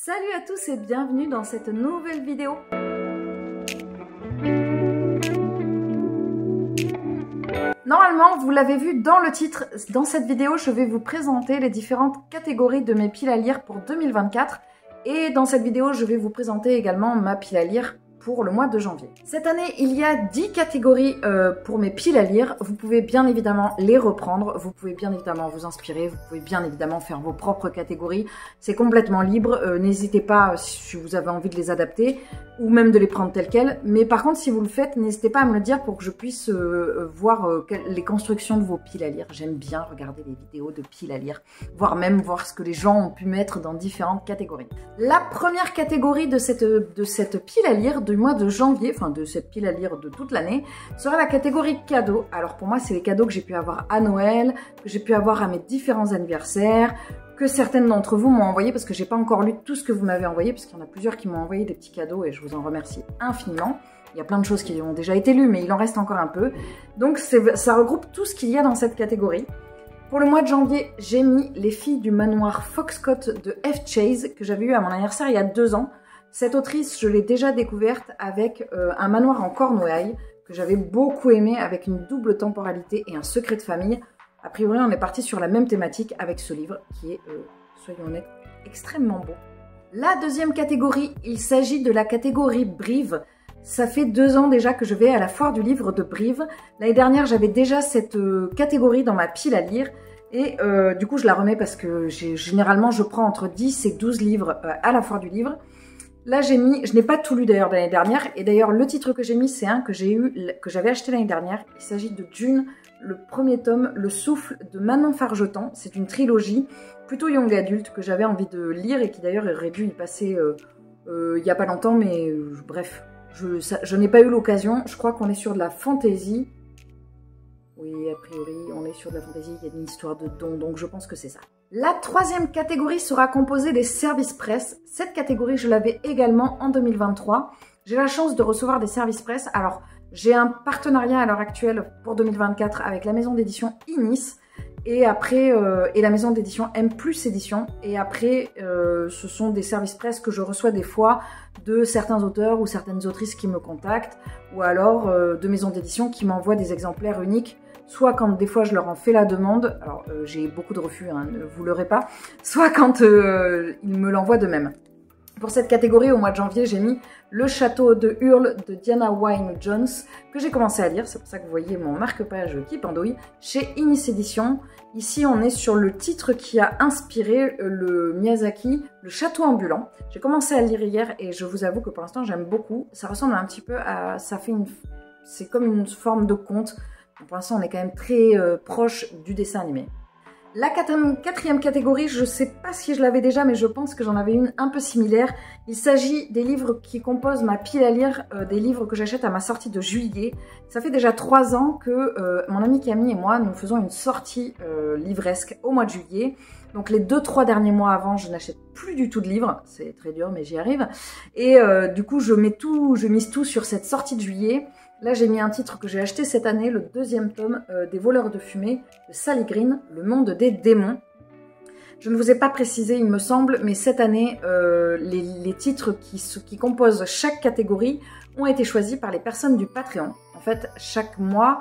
Salut à tous et bienvenue dans cette nouvelle vidéo. Normalement, vous l'avez vu dans le titre, dans cette vidéo, je vais vous présenter les différentes catégories de mes piles à lire pour 2024. Et dans cette vidéo, je vais vous présenter également ma pile à lire pour le mois de janvier. Cette année, il y a 10 catégories pour mes piles à lire. Vous pouvez bien évidemment les reprendre, vous pouvez bien évidemment vous inspirer, vous pouvez bien évidemment faire vos propres catégories. C'est complètement libre, n'hésitez pas si vous avez envie de les adapter ou même de les prendre telles quelles. Mais par contre, si vous le faites, n'hésitez pas à me le dire pour que je puisse voir les constructions de vos piles à lire. J'aime bien regarder les vidéos de piles à lire, voire même voir ce que les gens ont pu mettre dans différentes catégories. La première catégorie de cette pile à lire du mois de janvier, enfin de cette pile à lire de toute l'année, sera la catégorie cadeaux. Alors pour moi, c'est les cadeaux que j'ai pu avoir à Noël, que j'ai pu avoir à mes différents anniversaires, que certaines d'entre vous m'ont envoyé, parce que j'ai pas encore lu tout ce que vous m'avez envoyé, parce qu'il y en a plusieurs qui m'ont envoyé des petits cadeaux et je vous en remercie infiniment. Il y a plein de choses qui ont déjà été lues, mais il en reste encore un peu. Donc ça regroupe tout ce qu'il y a dans cette catégorie. Pour le mois de janvier, j'ai mis Les filles du manoir Foxcott de F. Chase, que j'avais eu à mon anniversaire il y a 2 ans. Cette autrice, je l'ai déjà découverte avec un manoir en Cornouailles, que j'avais beaucoup aimé, avec une double temporalité et un secret de famille. A priori, on est parti sur la même thématique avec ce livre, qui est, soyons honnêtes, extrêmement beau. La deuxième catégorie, il s'agit de la catégorie Brive. Ça fait 2 ans déjà que je vais à la foire du livre de Brive. L'année dernière, j'avais déjà cette catégorie dans ma pile à lire. Et du coup, je la remets parce que généralement, je prends entre 10 et 12 livres à la foire du livre. Là, j'ai mis, je n'ai pas tout lu d'ailleurs de l'année dernière. Et d'ailleurs, le titre que j'ai mis, c'est un que j'avais acheté l'année dernière. Il s'agit de Dune, le premier tome, Le souffle de Manon Fargeton. C'est une trilogie plutôt young adulte que j'avais envie de lire et qui d'ailleurs aurait dû y passer il n'y a pas longtemps. Mais bref, je n'ai pas eu l'occasion. Je crois qu'on est sur de la fantasy. Oui, a priori, on est sur de la fantasy. Il y a une histoire de don, donc je pense que c'est ça. La troisième catégorie sera composée des services presse. Cette catégorie, je l'avais également en 2023. J'ai la chance de recevoir des services presse. Alors, j'ai un partenariat à l'heure actuelle pour 2024 avec la maison d'édition Inis et après et la maison d'édition M+ Édition. Et après, ce sont des services presse que je reçois des fois de certains auteurs ou certaines autrices qui me contactent, ou alors de maisons d'édition qui m'envoient des exemplaires uniques. Soit quand des fois je leur en fais la demande, alors j'ai beaucoup de refus, hein, ne vous leurrez pas, soit quand ils me l'envoient de même. Pour cette catégorie, au mois de janvier, j'ai mis Le château de Hurle de Diana Wynne Jones, que j'ai commencé à lire, c'est pour ça que vous voyez mon marque-page qui pendouille, chez Inis Édition. Ici, on est sur le titre qui a inspiré le Miyazaki, Le château ambulant. J'ai commencé à lire hier et je vous avoue que pour l'instant, j'aime beaucoup. Ça ressemble un petit peu à... c'est comme une forme de conte. Pour l'instant, on est quand même très proche du dessin animé. La quatrième catégorie, je ne sais pas si je l'avais déjà, mais je pense que j'en avais une un peu similaire. Il s'agit des livres qui composent ma pile à lire, des livres que j'achète à ma sortie de juillet. Ça fait déjà 3 ans que mon ami Camille et moi, nous faisons une sortie livresque au mois de juillet. Donc les 2-3 derniers mois avant, je n'achète plus du tout de livres. C'est très dur, mais j'y arrive. Et du coup, je mise tout sur cette sortie de juillet. Là, j'ai mis un titre que j'ai acheté cette année, le 2e tome des Voleurs de fumée de Sally Green, Le monde des démons. Je ne vous ai pas précisé, il me semble, mais cette année, les titres qui composent chaque catégorie ont été choisis par les personnes du Patreon. En fait, chaque mois,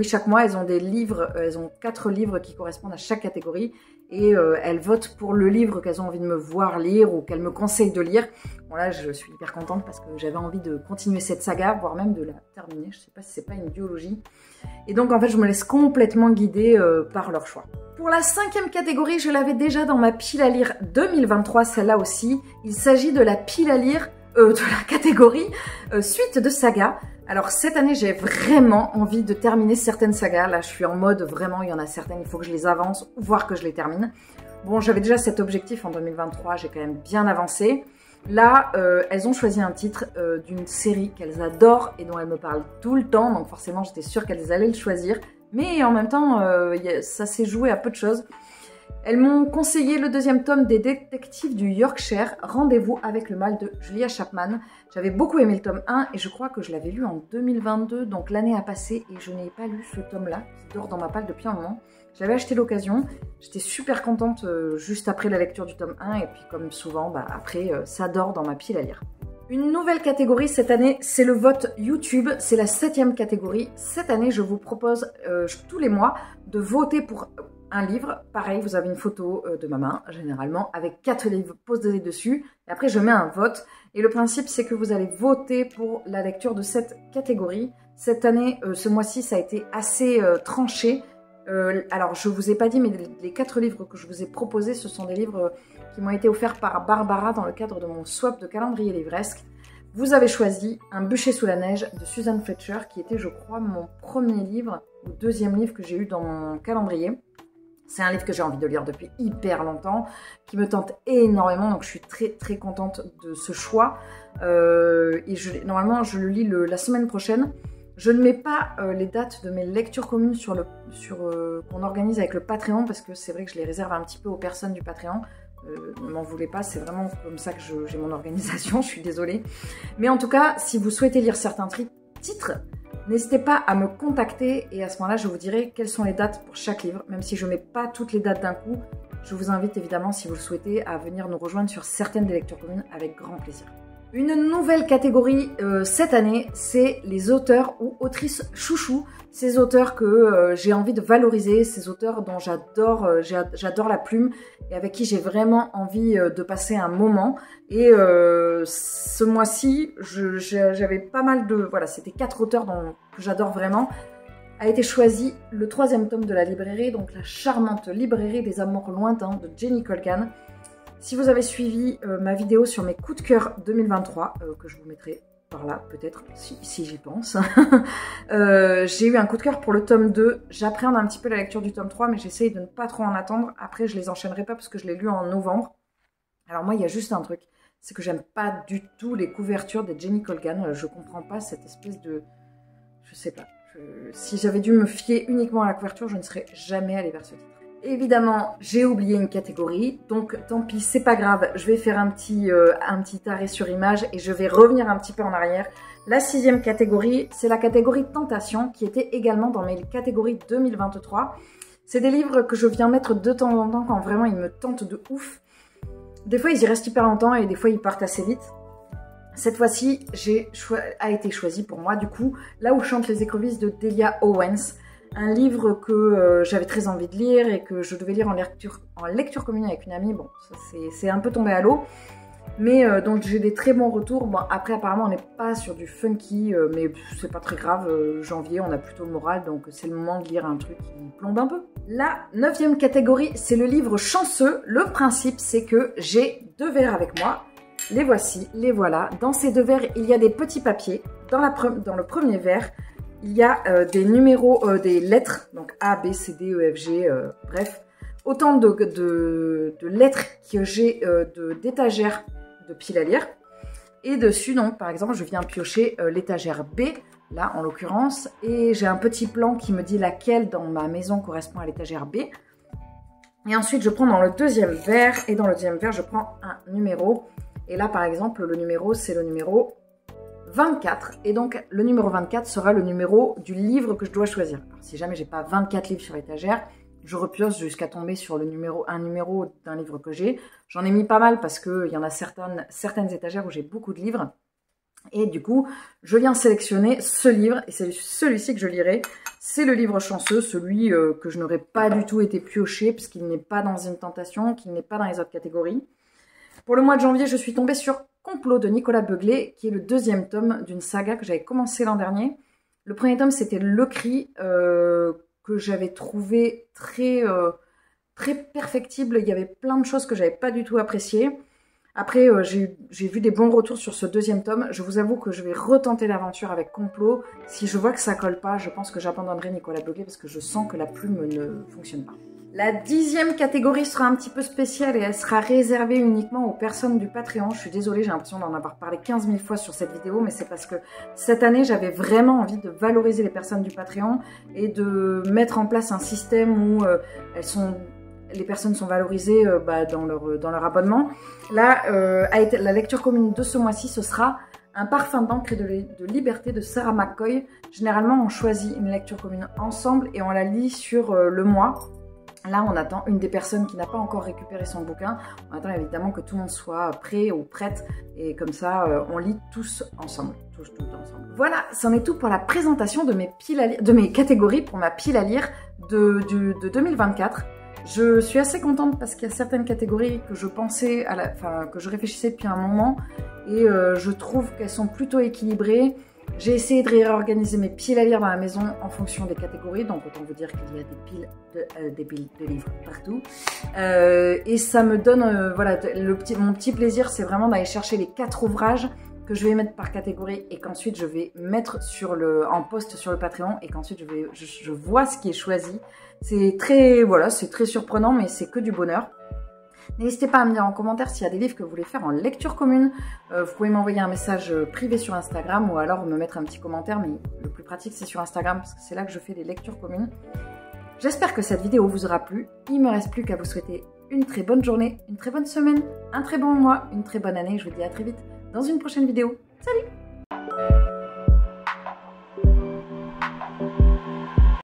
chaque mois, elles ont des livres, elles ont 4 livres qui correspondent à chaque catégorie et elles votent pour le livre qu'elles ont envie de me voir lire ou qu'elles me conseillent de lire. Bon là, je suis hyper contente parce que j'avais envie de continuer cette saga, voire même de la terminer. Je sais pas si c'est pas une duologie. Et donc en fait, je me laisse complètement guider par leur choix. Pour la 5e catégorie, je l'avais déjà dans ma pile à lire 2023, celle-là aussi. Il s'agit de la pile à lire de la catégorie suite de saga. Alors cette année, j'ai vraiment envie de terminer certaines sagas. Là, je suis en mode vraiment, il y en a certaines, il faut que je les avance, voire que je les termine. Bon, j'avais déjà cet objectif en 2023, j'ai quand même bien avancé. Là, elles ont choisi un titre d'une série qu'elles adorent et dont elles me parlent tout le temps. Donc forcément, j'étais sûre qu'elles allaient le choisir. Mais en même temps, ça s'est joué à peu de choses. Elles m'ont conseillé le 2e tome des Détectives du Yorkshire, Rendez-vous avec le mal de Julia Chapman. J'avais beaucoup aimé le tome 1 et je crois que je l'avais lu en 2022, donc l'année a passé et je n'ai pas lu ce tome-là, qui dort dans ma palle depuis un moment. J'avais acheté l'occasion, j'étais super contente juste après la lecture du tome 1 et puis comme souvent, après, ça dort dans ma pile à lire. Une nouvelle catégorie cette année, c'est le vote YouTube, c'est la 7e catégorie. Cette année, je vous propose tous les mois de voter pour un livre. Pareil, vous avez une photo de ma main, généralement, avec 4 livres posés dessus. Et après, je mets un vote. Et le principe, c'est que vous allez voter pour la lecture de cette catégorie. Cette année, ce mois-ci, ça a été assez tranché. Alors, je vous ai pas dit, mais les 4 livres que je vous ai proposés, ce sont des livres qui m'ont été offerts par Barbara dans le cadre de mon swap de calendrier livresque. Vous avez choisi Un bûcher sous la neige de Susan Fletcher, qui était, je crois, mon premier livre, ou deuxième livre que j'ai eu dans mon calendrier. C'est un livre que j'ai envie de lire depuis hyper longtemps, qui me tente énormément, donc je suis très très contente de ce choix. Et normalement, je le lis la semaine prochaine. Je ne mets pas les dates de mes lectures communes qu'on organise avec le Patreon, parce que c'est vrai que je les réserve un petit peu aux personnes du Patreon. Ne m'en voulez pas, c'est vraiment comme ça que j'ai mon organisation, je suis désolée. Mais en tout cas, si vous souhaitez lire certains titres, n'hésitez pas à me contacter et à ce moment-là, je vous dirai quelles sont les dates pour chaque livre. Même si je ne mets pas toutes les dates d'un coup, je vous invite évidemment, si vous le souhaitez, à venir nous rejoindre sur certaines des lectures communes avec grand plaisir. Une nouvelle catégorie cette année, c'est les auteurs ou autrices chouchous. Ces auteurs que j'ai envie de valoriser, ces auteurs dont j'adore la plume et avec qui j'ai vraiment envie de passer un moment. Et ce mois-ci, j'avais pas mal de... Voilà, c'était 4 auteurs que j'adore vraiment. A été choisi le 3e tome de la librairie, donc la charmante librairie des amours lointains de Jenny Colgan. Si vous avez suivi ma vidéo sur mes coups de cœur 2023, que je vous mettrai par là, peut-être, si j'y pense, j'ai eu un coup de cœur pour le tome 2. J'appréhende un petit peu la lecture du tome 3, mais j'essaye de ne pas trop en attendre. Après, je les enchaînerai pas parce que je l'ai lu en novembre. Alors moi, il y a juste un truc, c'est que j'aime pas du tout les couvertures de Jenny Colgan. Je comprends pas cette espèce de... Je sais pas. Si j'avais dû me fier uniquement à la couverture, je ne serais jamais allée vers ce titre. Évidemment, j'ai oublié une catégorie, donc tant pis, c'est pas grave, je vais faire un petit arrêt sur image et je vais revenir un petit peu en arrière. La 6e catégorie, c'est la catégorie Tentation, qui était également dans mes catégories 2023. C'est des livres que je viens mettre de temps en temps quand vraiment ils me tentent de ouf. Des fois, ils y restent hyper longtemps et des fois, ils partent assez vite. Cette fois-ci, a été choisi pour moi, du coup, Là où chantent les écrevisses de Delia Owens. Un livre que j'avais très envie de lire et que je devais lire en lecture commune avec une amie. Bon, c'est un peu tombé à l'eau. Mais donc j'ai des très bons retours. Bon, après apparemment on n'est pas sur du funky, mais c'est pas très grave. Janvier, on a plutôt le moral, donc c'est le moment de lire un truc qui plombe un peu. La 9e catégorie, c'est le livre chanceux. Le principe, c'est que j'ai 2 verres avec moi. Les voici, les voilà. Dans ces 2 verres, il y a des petits papiers. Dans le premier verre, il y a des numéros, des lettres, donc A, B, C, D, E, F, G, bref. Autant de lettres que j'ai d'étagères de piles à lire. Et dessus, donc, par exemple, je viens piocher l'étagère B, là, en l'occurrence. Et j'ai un petit plan qui me dit laquelle dans ma maison correspond à l'étagère B. Et ensuite, je prends dans le 2e verre. Et dans le 2e verre, je prends un numéro. Et là, par exemple, le numéro, c'est le numéro 24. Et donc, le numéro 24 sera le numéro du livre que je dois choisir. Alors, si jamais j'ai pas 24 livres sur l'étagère, je repioche jusqu'à tomber sur un numéro d'un livre que j'ai. J'en ai mis pas mal parce qu'il y en a certaines étagères où j'ai beaucoup de livres. Et du coup, je viens sélectionner ce livre. Et c'est celui-ci que je lirai. C'est le livre chanceux, celui que je n'aurais pas du tout été pioché puisqu'il n'est pas dans une tentation, qu'il n'est pas dans les autres catégories. Pour le mois de janvier, je suis tombée sur Complot de Nicolas Beuglé, qui est le 2e tome d'une saga que j'avais commencé l'an dernier. Le premier tome, c'était Le Cri, que j'avais trouvé très perfectible. Il y avait plein de choses que j'avais pas du tout appréciées. Après, j'ai vu des bons retours sur ce 2e tome. Je vous avoue que je vais retenter l'aventure avec Complot. Si je vois que ça colle pas, je pense que j'abandonnerai Nicolas Beuglé parce que je sens que la plume ne fonctionne pas. La 10e catégorie sera un petit peu spéciale et elle sera réservée uniquement aux personnes du Patreon. Je suis désolée, j'ai l'impression d'en avoir parlé 15 000 fois sur cette vidéo, mais c'est parce que cette année, j'avais vraiment envie de valoriser les personnes du Patreon et de mettre en place un système où les personnes sont valorisées dans leur abonnement. Là, la lecture commune de ce mois-ci, ce sera Un parfum d'encre et de liberté de Sarah McCoy. Généralement, on choisit une lecture commune ensemble et on la lit sur le mois. Là, on attend une des personnes qui n'a pas encore récupéré son bouquin. On attend évidemment que tout le monde soit prêt ou prête. Et comme ça, on lit tous ensemble. Tous ensemble. Voilà, c'en est tout pour la présentation de mes piles à lire, de mes catégories pour ma pile à lire de 2024. Je suis assez contente parce qu'il y a certaines catégories que je pensais, que je réfléchissais depuis un moment. Et je trouve qu'elles sont plutôt équilibrées. J'ai essayé de réorganiser mes piles à lire dans la maison en fonction des catégories, donc autant vous dire qu'il y a des piles de livres partout. Et ça me donne, voilà, mon petit plaisir, c'est vraiment d'aller chercher les 4 ouvrages que je vais mettre par catégorie et qu'ensuite je vais mettre en post sur le Patreon et qu'ensuite je vois ce qui est choisi. C'est très, voilà, c'est très surprenant, mais c'est que du bonheur. N'hésitez pas à me dire en commentaire s'il y a des livres que vous voulez faire en lecture commune. Vous pouvez m'envoyer un message privé sur Instagram ou alors me mettre un petit commentaire, mais le plus pratique c'est sur Instagram parce que c'est là que je fais les lectures communes. J'espère que cette vidéo vous aura plu. Il ne me reste plus qu'à vous souhaiter une très bonne journée, une très bonne semaine, un très bon mois, une très bonne année. Je vous dis à très vite dans une prochaine vidéo. Salut!